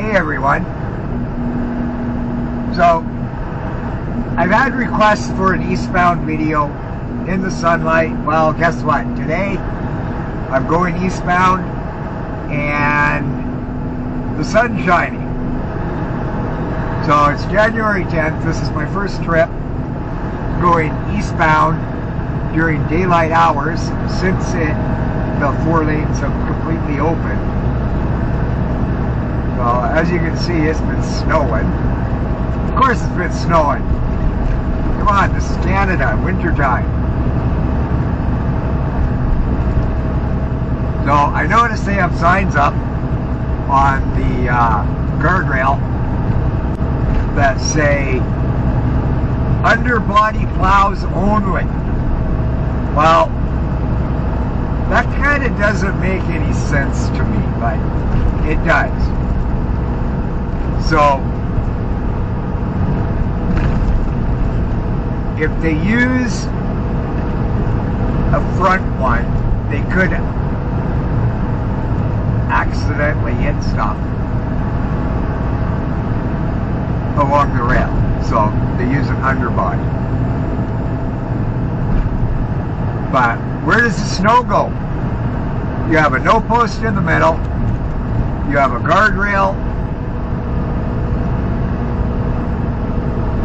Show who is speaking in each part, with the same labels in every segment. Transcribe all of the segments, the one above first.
Speaker 1: Hey everyone. So, I've had requests for an Eastbound video in the sunlight. Well, guess what? Today, I'm going eastbound and the sun's shining. So it's January 10th. This is my first trip going eastbound during daylight hours since the 4 lanes have completely opened. Well, as you can see, it's been snowing. Of course it's been snowing. Come on, this is Canada, winter time. So I noticed they have signs up on the guardrail that say underbody plows only. Well, that kind of doesn't make any sense to me, but it does. So if they use a front one, they could accidentally hit stuff along the rail. So they use an underbody. But where does the snow go? You have a no post in the middle. You have a guardrail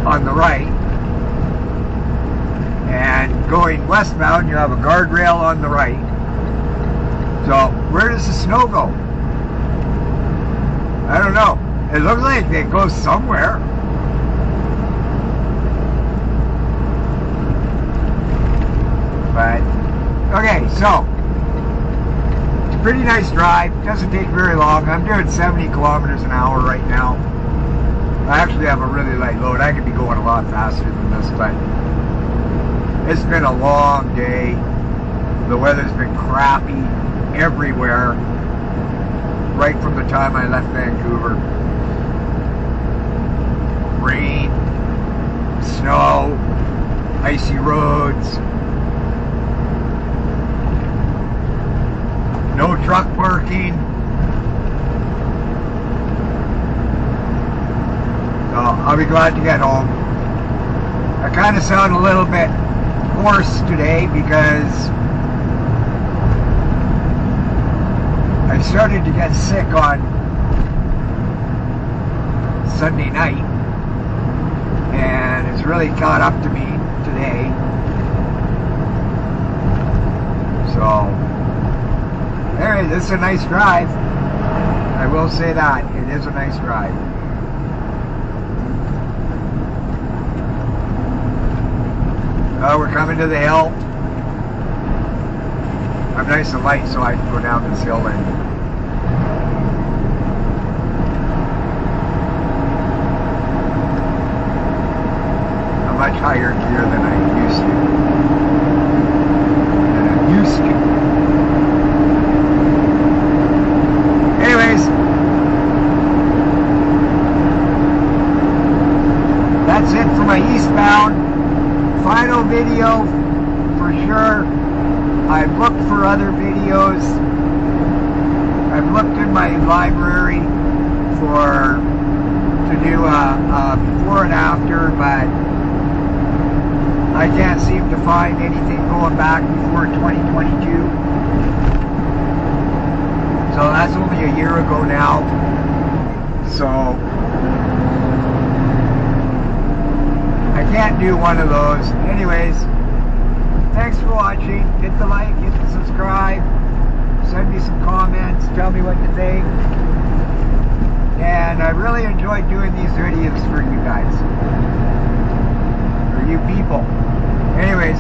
Speaker 1: on the right. And going westbound, you have a guardrail on the right. So where does the snow go? I don't know. It looks like it goes somewhere. But, okay, so, it's a pretty nice drive. Doesn't take very long. I'm doing 70 kilometers an hour right now. I actually have a really light load. I could be going a lot faster than this, but it's been a long day. The weather's been crappy everywhere right from the time I left Vancouver. Rain, snow, icy roads, no truck parking. So I'll be glad to get home. I kind of sound a little bit hoarse today because I started to get sick on Sunday night, and it's really caught up to me today. So, anyway, this is a nice drive. I will say that. It is a nice drive. We're coming to the hill. I'm nice and light, so I can go down this hill and I'm much higher gear than I used to. Anyways, that's it for my eastbound. Final video for sure. I've looked for other videos. I've looked in my library to do a before and after, but I can't seem to find anything going back before 2022. So that's only a year ago now. So I can't do one of those. Anyways, thanks for watching. Hit the like, hit the subscribe, send me some comments, tell me what you think. And I really enjoyed doing these videos for you guys, for you people. Anyways,